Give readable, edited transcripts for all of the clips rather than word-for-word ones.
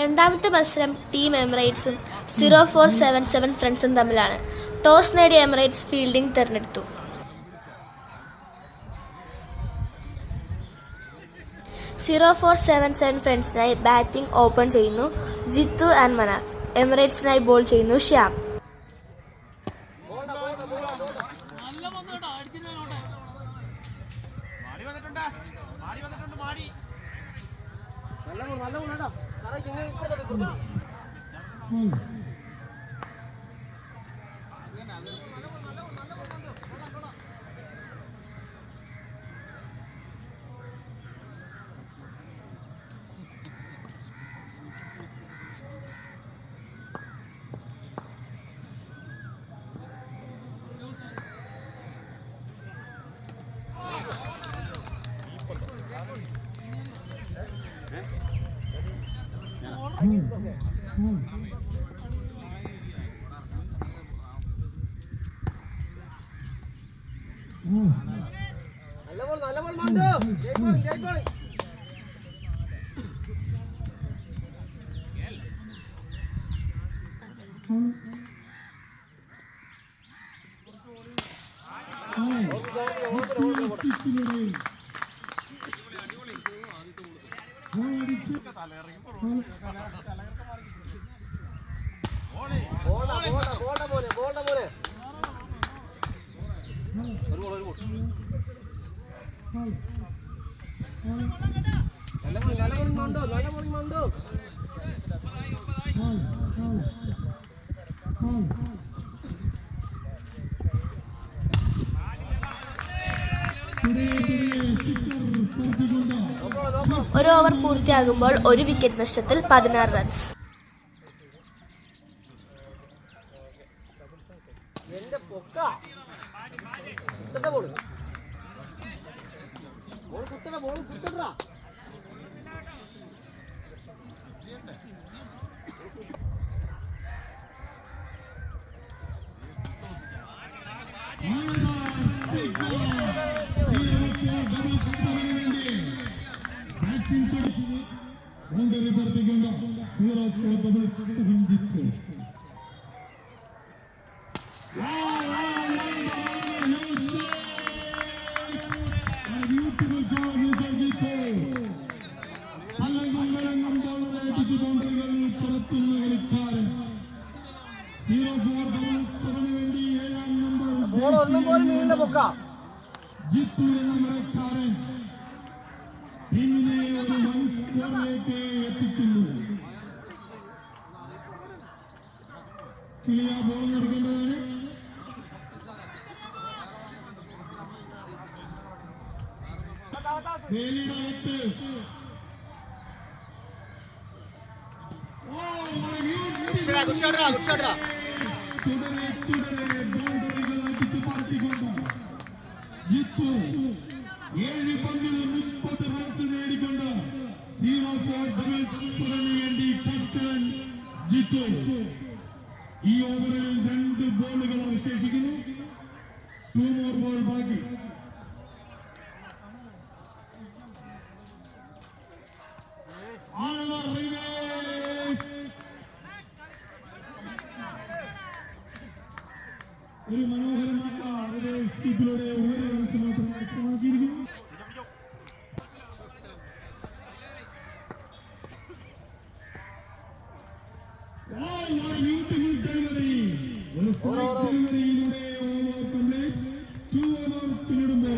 രണ്ടാമത്തെ മത്സരം ടീം എമിറേറ്റ്സും 0477 ഫ്രണ്ട്സും തമ്മിലാണ്. ടോസ് നേടിയ എമിറേറ്റ്സ് ഫീൽഡിംഗ് തിരഞ്ഞെടുത്തു. 0477 ഫ്രണ്ട്സിനായി ബാറ്റിംഗ് ഓപ്പൺ ചെയ്യുന്നു ജിത്തു ആൻഡ് മനാഫ്. എമിറേറ്റ്സിനായി ബോൾ ചെയ്യുന്നു ശ്യാം. ഒരു ഓവർ പൂർത്തിയാകുമ്പോൾ ഒരു വിക്കറ്റ് നഷ്ടത്തിൽ 16 റൺസ്. ഈ ഓവറിൽ 2 ബോളുകൾ അവശേഷിക്കുന്നു. 2 more ബോൾ ബാക്കി. ഒരു മനോഹരമായ സ്കിപ്പിലൂടെ ഒരു റൺസ് മാത്രം കരസ്ഥമാക്കിയിരിക്കുന്നു.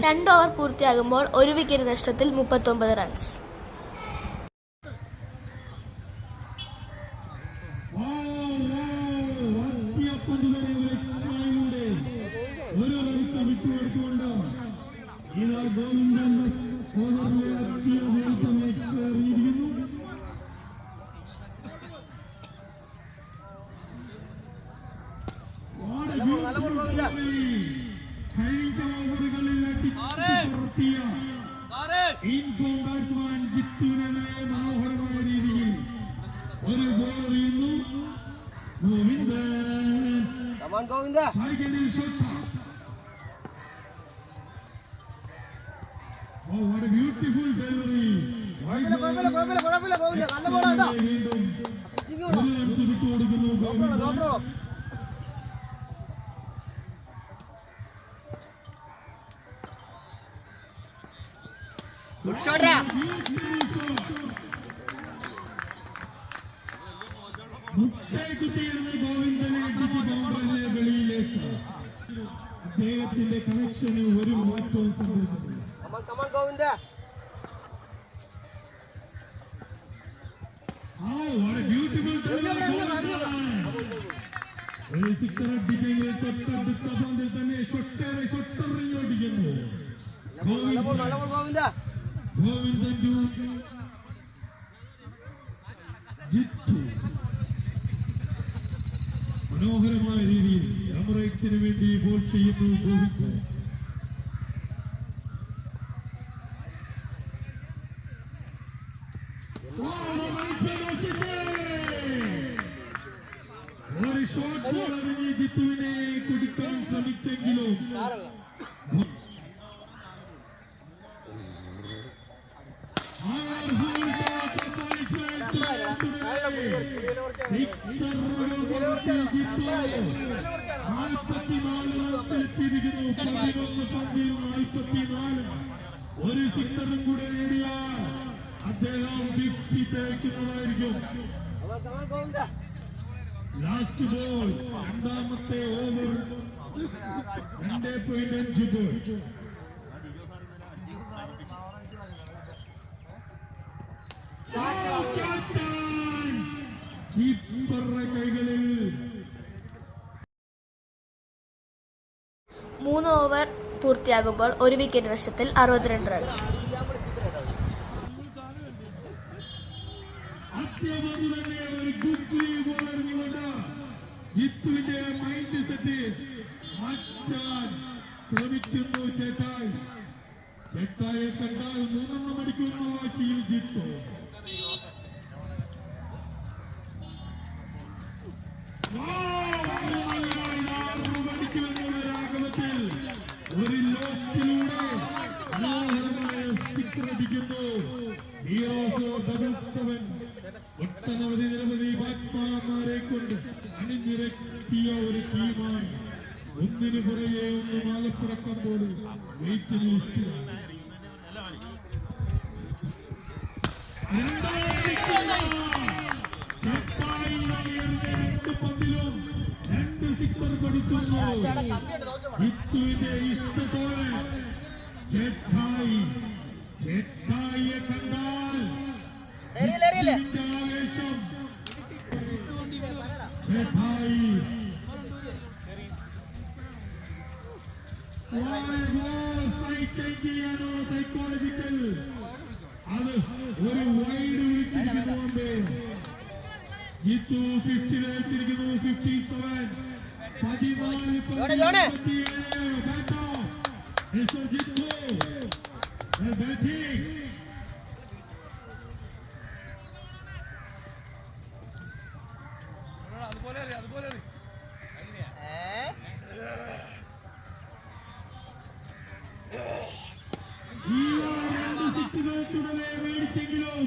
രണ്ട് ഓവർ പൂർത്തിയാകുമ്പോൾ ഒരു വിക്കറ്റ് നഷ്ടത്തിൽ 39 runs. Oh, what a beautiful delivery. വീണ്ടും ഒരു റൺസ് വിട്ടുകൊടുക്കുന്നു മുട്ടേക്കുത്തിയിരുന്ന ഗോവിന്ദനെ ബൗണ്ടറിലെ വെളിയിലേക്ക് അദ്ദേഹത്തിന്റെ കണക്ഷന് ഒരു മാറ്റവും സംഭവിച്ചിട്ടില്ല. ഒരു സിക്സർ അടിക്കെങ്കിൽ തൊട്ടടുത്ത പന്തിൽ തന്നെ ഷൊട്ടറിഞ്ഞോടിക്കുന്നു ഗോവിന്ദൻ ജിത്തു. മനോഹരമായ രീതിയിൽ എമിറേറ്റ്സിന് വേണ്ടി ബോൾ ചെയ്യുന്നു ഗോവിന്ദൻ. ഒരു ഷോട്ട് ബോൾ എറിഞ്ഞ് ജിത്തുവിനെ കുടിക്കാൻ ശ്രമിച്ചെങ്കിലും ഒരു സിക്സറും കൂടെ നേടിയാൽ അദ്ദേഹം 50 തേക്കുന്നതായിരിക്കും. ലാസ്റ്റ് ബോൾ രണ്ടാമത്തെ ഓവർ 2.5 ബോൾ. കീപ്പറുടെ കൈകളിൽ 3 ഓവർ പൂർത്തിയാകുമ്പോൾ 1 വിക്കറ്റ് നഷ്ടത്തിൽ 62 റൺസ്. ജിത്തുവിന്റെ മൈൻഡ് സെറ്റ് മാറ്റാൻ ശ്രമിക്കുന്നു ചേട്ടായി. ചേട്ടായെ കണ്ടാൽ 3 മണിക്കൂർ വാശിയിൽ ജിത്തു. രാഘവത്തിൽ ഒരു ലോക്കിലൂടെ മനോഹരമായ സ്റ്റിക്കർ അടിക്കുന്നു. 0-7 ഒട്ടനവധി നിരവധി ബാറ്റ്സ്മാൻമാരെ കൊണ്ട് അണിനിരത്തിയ ഒരു ടീമാണ്. ഒന്നിനു പുറകെ ഒന്ന് മാലപ്പുറക്കം പോലെ വെയിറ്റ് ലിസ്റ്റിലാണ്. പന്തിലും 2 സിക്സർ കൊടുക്കുന്നു. ജിത്തുവിന്റെ ഇഷ്ടത്തോടെ ചേട്ടായിയെ കണ്ടാൽ ആവേശം. ചേട്ടായി ചെയ്യാനോ സൈക്കോളജിക്കൽ അത് ഒരു വൈഡ് വിളിച്ചിരിക്കുന്നു. ജിത്തു 50 വെച്ചിരിക്കുന്നു. 57 14 ജിത്തു ബാറ്റിംഗ്. തുടരെ മേടിച്ചെങ്കിലും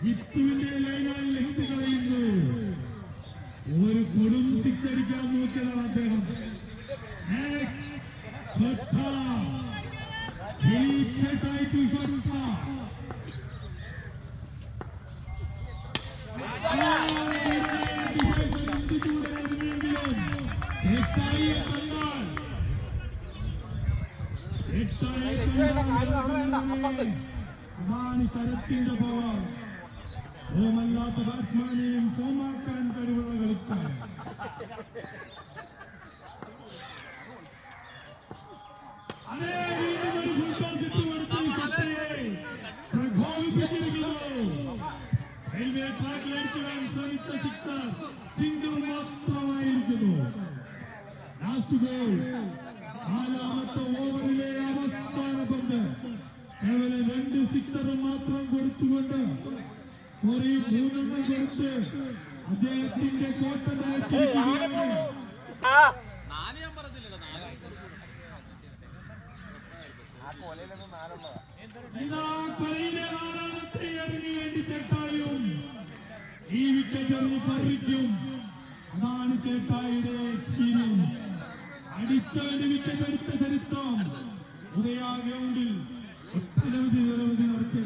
ജിത്തുവിന്റെ ലൈനാൽ ലെങ്ത് കളയുന്നു. ഒരു കൊടും സിക്സ് അടിക്കാൻ നോക്കിയതാണ് അദ്ദേഹം. അതാണ് ശരത്തിന്റെ പവർ. ഫോമല്ലാത്ത ബാറ്റ്സ്മാനെയും ഫോമാക്കാൻ കഴിവുള്ള കളിക്കാൻ. റെയിൽവേ ട്രാക്കിലടിക്കാൻ ശ്രമിച്ച സിക്സർ സിംഗിൾ മാത്രമായിരിക്കുന്നു. ലാസ്റ്റ് ബോൾ 4ാമത്തെ ഓവറിലെ അവസാന പന്ത്. കേവലം 2 സിക്സർ മാത്രം കൊടുത്തുകൊണ്ട് 3 കൊടുത്ത് അദ്ദേഹത്തിന്റെ കോട്ട നയിച്ചിരിക്കുകയാണ്. ഇതാ കളിയിലെ 4ാമത്തെ എറിന് വേണ്ടി ചേട്ടായും ഈ വിക്കറ്റ് എറിഞ്ഞ് പറിക്കും. അതാണ് ചേട്ടായിയുടെ എക്സ്പീരിയൻസ്. അടിച്ചവന് വിക്കറ്റ് എടുത്ത ചരിത്രം ഉദയ ഗ്രൗണ്ടിൽ നിരവധി നടത്തിയ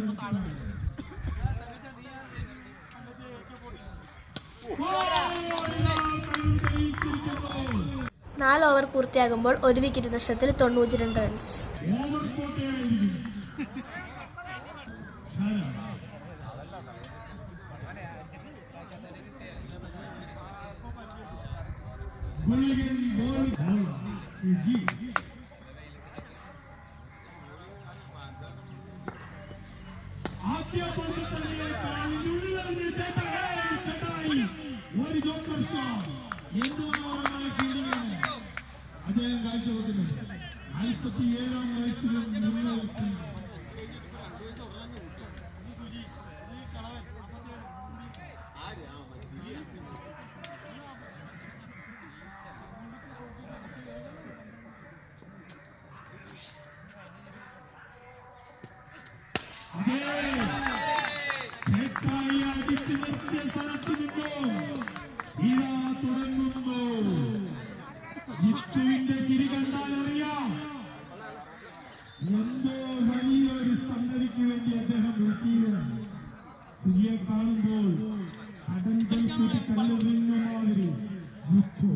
4 ഓവർ പൂർത്തിയാകുമ്പോൾ 1 വിക്കറ്റ് നഷ്ടത്തിൽ 92 റൺസ്. ഒരു ജോക്കർ ഷോട്ട് അദ്ദേഹം കാഴ്ചവെക്കുന്നത് 47-ാം വയസ്സിലും മുന്നേറി. അടിച്ചു നിർത്തിയ സ്ഥലത്ത് നിന്നും ഇതാ തുടങ്ങുന്നു. ജിത്തുവിന്റെ ചിരി കണ്ടാൽ അറിയാം എന്തോ വലിയൊരു സംഗതിക്ക് വേണ്ടി അദ്ദേഹം നോക്കിയാണ്. സുജിയെ കാണുമ്പോൾ കടൽ കല്ലെറിയുന്ന മാതിരി ജിത്തു.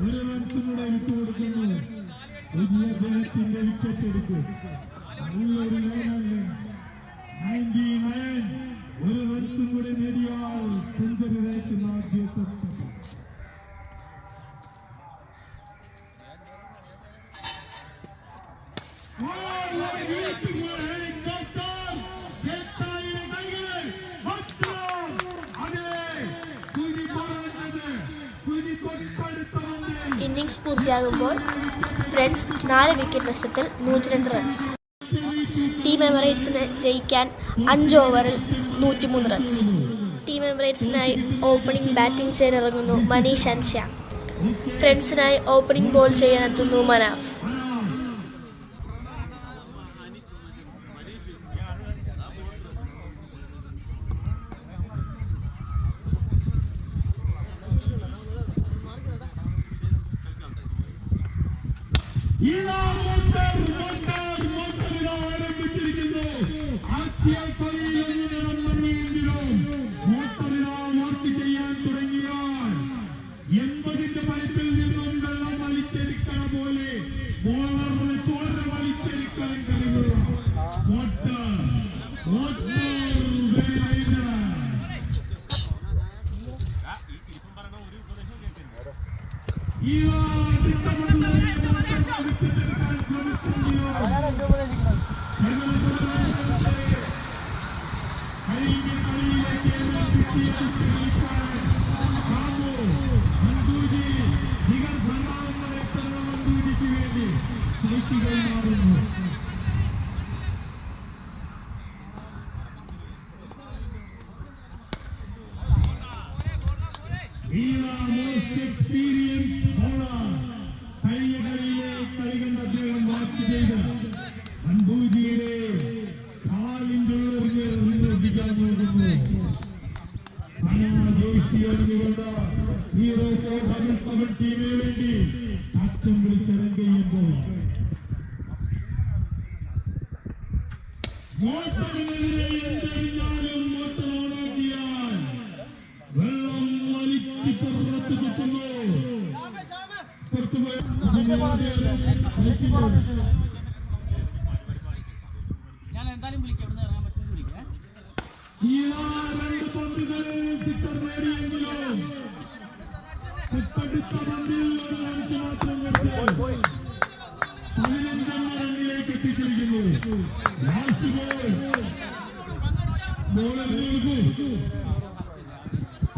ഒരു റൺസിലൂടെ വിട്ടുകൊടുക്കുന്നു. സുജി അദ്ദേഹത്തിന്റെ വിക്കറ്റ് എടുക്കും. നല്ലൊരു ലൈനാണ്. 99 ഒരു റൺസും കൂടെ നേടിയാൽ സെഞ്ചുറി റേക്കുന്ന ആദ്യത്തെ. ഇന്നിംഗ്സ് പൂർത്തിയാകുമ്പോൾ ഫ്രണ്ട്സ് 4 വിക്കറ്റ് നഷ്ടത്തിൽ 102 റൺസ്. ടീം എമിറേറ്റ്സിന് ജയിക്കാൻ 5 ഓവറിൽ 103 റൺസ്. ടീം എമിറേറ്റ്സിനായി ഓപ്പണിംഗ് ബാറ്റിംഗ് ചെയ്യാനിറങ്ങുന്നു മനീഷ് ആൻഡ് ശ്യാം. ഫ്രണ്ട്സിനായി ഓപ്പണിംഗ് ബോൾ ചെയ്യാനെത്തുന്നു മനാഫ്. ആരംഭിച്ചിരിക്കുന്നു. വർക്ക് ചെയ്യാൻ തുടങ്ങിയാൽ 80ന്റെ പൈപ്പിൽ നിന്നും വെള്ളം വലിച്ചെടുക്കണ പോലെ ബോളറിന് ചോര വലിച്ചെടുക്കാൻ കഴിയും. Most experience bowler. കഴിഞ്ഞ കളിയിലെ കളി കണ്ട അദ്ദേഹം വാച്ച് ചെയ്ത് അൻപൂജിയുടെ കാലിന്റെ ഉള്ളിക്കാൻ നോക്കുന്നു. ജോഷിയോടുകൊണ്ട് ഹീറോസ് ഓഫ് ടീമിന് വേണ്ടി അച്ഛൻ വിളിച്ചിറങ്ങിയുമ്പോൾ മോട്ടറിനെതിരെ എന്തെറിഞ്ഞാലും മോട്ടർ ഓണാക്കിയാൽ വെള്ളം വലിച്ച് പുറത്ത് കിട്ടുന്നു. ഞാൻ എന്തായാലും വിളിക്കാം. ഇവിടെ ഇറങ്ങാൻ പറ്റുമെന്ന് വിളിക്കാം. 2 പന്തുകളിൽ സിക്സർ നേടിയെങ്കിലും തൊട്ടടുത്ത പന്തിൽ 1 റൺസ് മാത്രം എടുത്ത് 15 റണ്ണിലേക്ക് എത്തിച്ചിരിക്കുന്നു. ലാസ്റ്റ് ബോളിലേക്ക്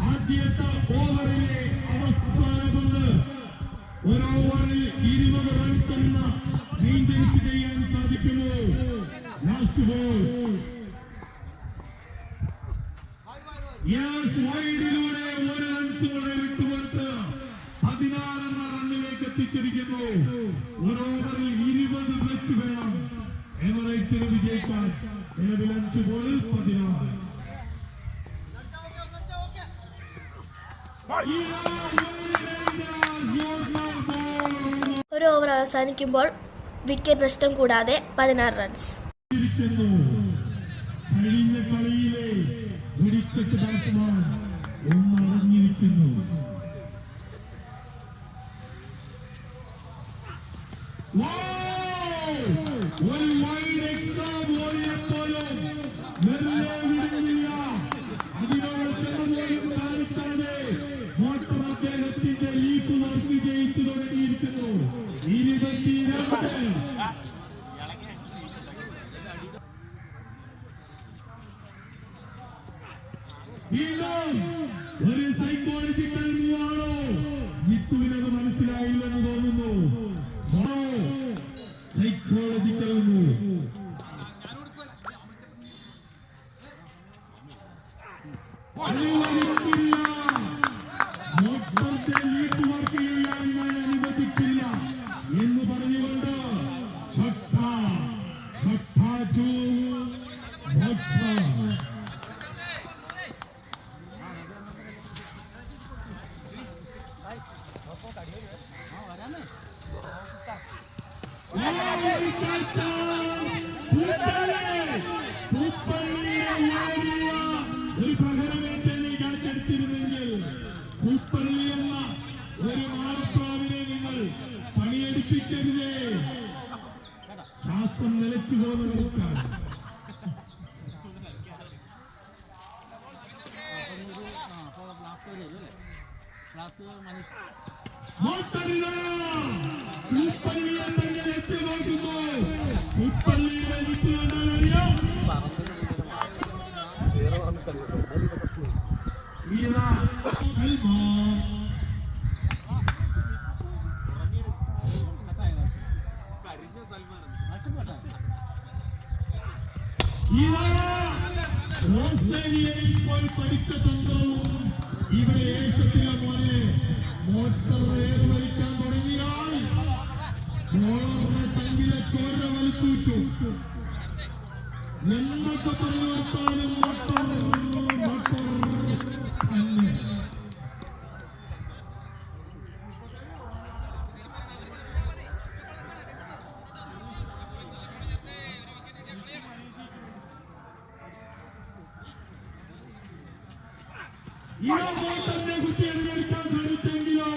ആദ്യത്തെ ഓവറിലെ അവസാന പന്ത്. 1 ഓവറിൽ 20 റൺസ് എന്ന മെയിൻറ്റെയിൻസ് ചെയ്യാൻ സാധിക്കുമോ? ലാസ്റ്റ് ബോൾ വൈഡിലൂടെ 1 റൺസ് കൂടെ വിട്ടുകൊടുത്ത് 16 റണ്ണിലേക്ക് എത്തിച്ചിരിക്കുന്നു. 1 ഓവറിൽ വിജയിക്കാൻ നിലവിൽ 5 ബോളിൽ 16. ഒരു ഓവർ അവസാനിക്കുമ്പോൾ വിക്കറ്റ് നഷ്ടം കൂടാതെ 16 റൺസ്. കഴിഞ്ഞ കളിയിലെ വെടിക്കെട്ട് ബാറ്റ്സ്മാൻ ഒന്നറിഞ്ഞിരിക്കുന്നു. ഒരു വൈഡ് എക്സ്ട്രാ ബോളിയെപ്പോലും വെറുതെ വിടുന്നില്ല. അതിനുള്ള ശ്രമം കാണിക്കാതെ മോട്ടർ അദ്ദേഹത്തിന്റെ ലീഫ് വർക്ക് ജയിച്ചു തുടങ്ങിയിരിക്കുന്നു. 22. ഒരു സൈക്കോളജിക്കൽ മൂവാണോ? ജിത്തുവിനത് മനസ്സിലായില്ലെന്ന് തോന്നുന്നു. Psychological move. അനുവദിക്കില്ല. മോട്ടറിന്റെ ലീഡ് വർക്ക് ചെയ്യാൻ ഞാൻ അനുവദിക്കില്ല എന്ന് പറഞ്ഞുകൊണ്ട് ഒരു പ്രഹരമേറ്റനെ കാറ്റെടുത്തിരുന്നെങ്കിൽ പൂപ്പള്ളി എന്ന ഒരു മാളപ്രാവിനെ നിങ്ങൾ പണിയെടുപ്പിക്കരുതേ. ശ്വാസം നിലച്ചു പോകുന്ന നിർത്താൻ പൂപ്പള്ളിയെ തന്നെ ലക്ഷ്യമാക്കുന്നു. പൂപ്പള്ളിയുടെ ലിപ്പ് കണ്ടാൽ അറിയാം. ഓസ്ട്രേലിയയിൽ പോയി പഠിച്ച തന്ത്രവും ഇവിടെ ഏഷ്യത്തിലെ പോലെ മോട്ടർ റേഡ് വലിക്കാൻ തുടങ്ങിയാൽ ബോളറുടെ തങ്കിലെ ചോര വലിച്ചൂറ്റും എന്നൊക്കെ പറഞ്ഞു കൊടുത്താലും മോട്ടർ തന്നെ. മോട്ടറിനെ കുട്ടി അനുകരിക്കാൻ ശ്രമിച്ചെങ്കിലോ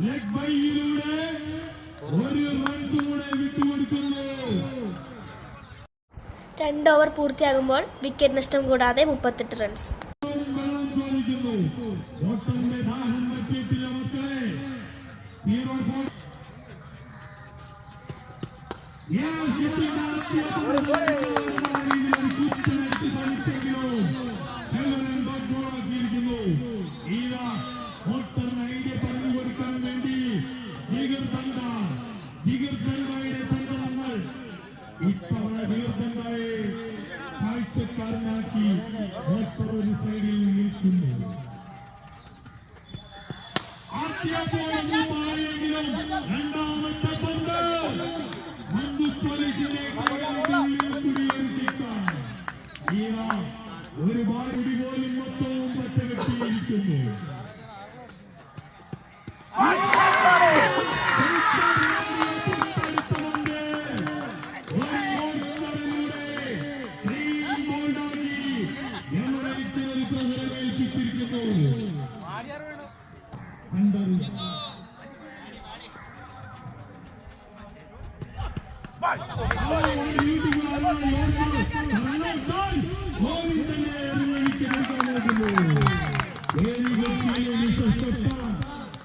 ലെഗ് ബൈയിലൂടെ ഒരു റൺസ് കൂടെ വിട്ടുകൊടുക്കുന്നു. 2 ഓവർ പൂർത്തിയാകുമ്പോൾ വിക്കറ്റ് നഷ്ടം കൂടാതെ 38 റൺസ്. വെള്ളം ചോദിക്കുന്നു. മോട്ടറിന്റെ ദാഹം പറ്റിയിട്ടില്ല മക്കളെ. മോട്ടറിന് ഐഡിയ പറഞ്ഞു കൊടുക്കാൻ വേണ്ടി ദിഗർദണ്ഡയുടെ തന്ത്രങ്ങൾ ഇത്തവണ ദിഗർദണ്ഡയെ കാഴ്ചക്കാരനാക്കി മോട്ടർ ഒരു സൈഡിൽ നിൽക്കുന്നു. ആദ്യ ബോളൊന്നും മാറിയെങ്കിലും രണ്ടാമത്തെ പന്ത് മന്ദു പോലീസിന്റെ കുടിയേറിക്കാൻ ഒരു ബാറുടി പോലും മൊത്തവും പറ്റകെട്ടിയിരിക്കുന്നു.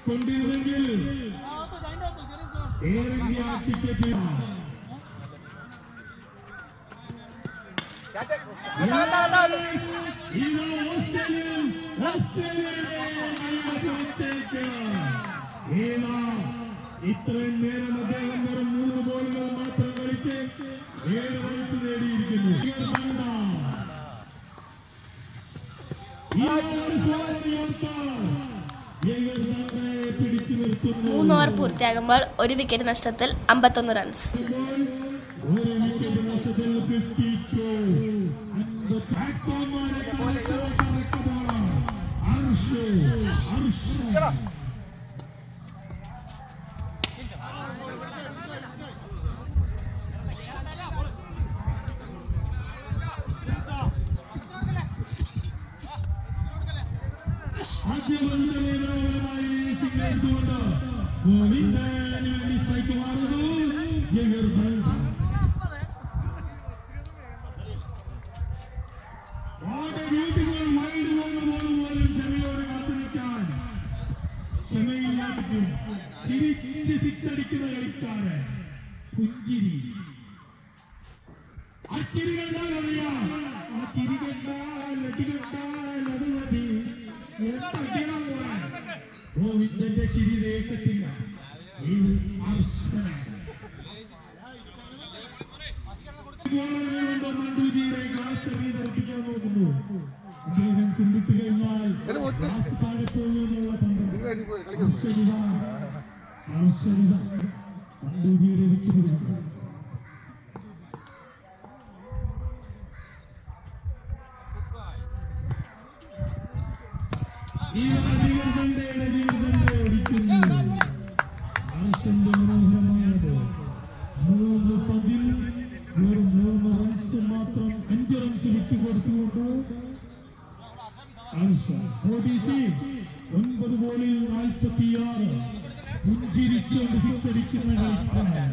കൊണ്ടിരുന്നെങ്കിൽ ഏറെ ടിക്കറ്റ് ഇത്രയും നേരം അദ്ദേഹം വെറും 3 ബോളുകൾ മാത്രം കളിച്ച് 7 റൺസ് നേടിയിരിക്കുന്നു. 3 ഓവർ പൂർത്തിയാകുമ്പോൾ ഒരു വിക്കറ്റ് നഷ്ടത്തിൽ 51 റൺസ്. ഒരു വിക്കറ്റ് നഷ്ടത്തിൽ പുഞ്ചിരി. ആ ചിരി കണ്ടാൽ അറിയാം, ആ ചിരി കണ്ടാൽ അടി കണ്ടാൽ അത് മതി. ഗോവിന്ദന്റെ ചിരി ദേശത്തില്ല. മണ്ടൂജിയുടെ ഗ്ലാസ് എറിയിറപ്പിക്കാൻ നോക്കുന്നു. അദ്ദേഹം ചിന്തിച്ചു കഴിഞ്ഞാൽ താഴെ പോകുന്നുള്ള മണ്ടൂജിയുടെ വ്യക്തിപരമാണ്. ഈ ജീവിതത്തിന്റെ ഒരിക്കുന്നു. മനോഹരമായത് 3 പതിൽ വെറും 3 റൺസ് മാത്രം, 5 റൺസ് വിട്ടുകൊടുത്തുകൊണ്ട് 9 ബോളിൽ 46 പുഞ്ചിരിച്ചുകൊണ്ട് സിക്സടിക്കുന്ന കളിക്കാരൻ.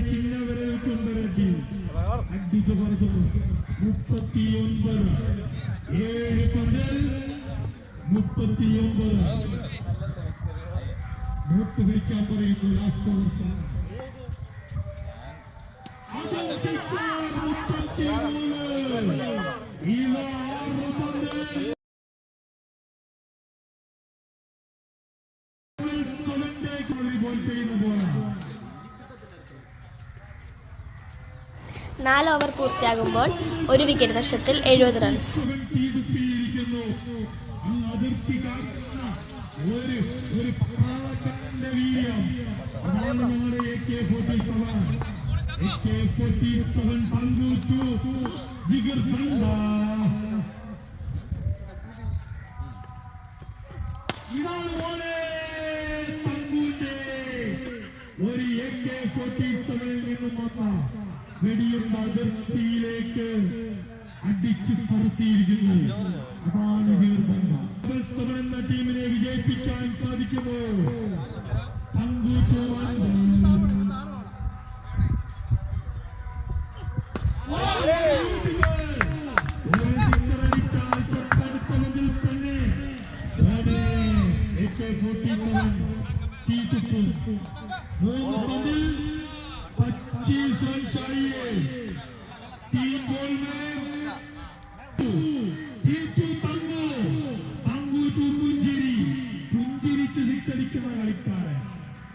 ചിന്നവരെ കൊണ്ടരട്ടി അടിച്ചു പറഞ്ഞു. 39 7 പതിൽ 39 നോട്ട് പിടിക്കാൻ പറയുന്നു. ലാസ്റ്റ് ഓവർ നാല് ഓവർ പൂർത്തിയാകുമ്പോൾ 1 വിക്കറ്റ് നഷ്ടത്തിൽ 70 റൺസ്. ഒരു AK-47 നിന്നും വന്ന വെടിയുടെ അതിർത്തിയിലേക്ക് അടിച്ചു പറത്തിയിരിക്കുന്നു. അതാണ് ജിഗർ എന്ന ടീമിനെ വിജയിപ്പിക്കാൻ സാധിക്കുമോ? പുഞ്ചിരിച്ച് സിക്സടിക്കുന്ന കളിക്കാരൻ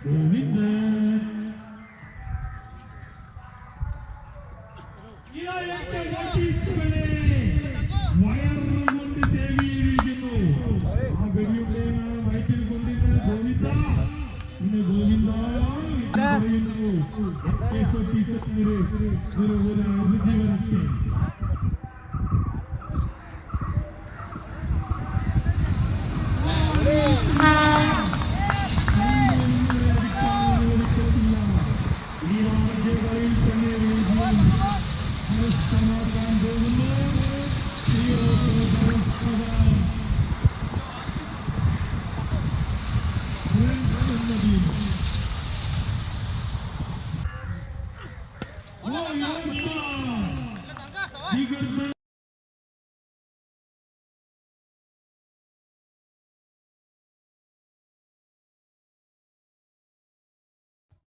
ഗോവിന്ദൻ. വയറുകൊണ്ട് സേവ് ചെയ്തിരിക്കുന്നു. ആ വെടിയുടെ വയറ്റിൽ കൊണ്ടിരുന്ന ഗോവിന്ദ ഇന്ന് ഗോവിന്ദ പറയുന്നു. ഒരു അഭിജീവനത്തെ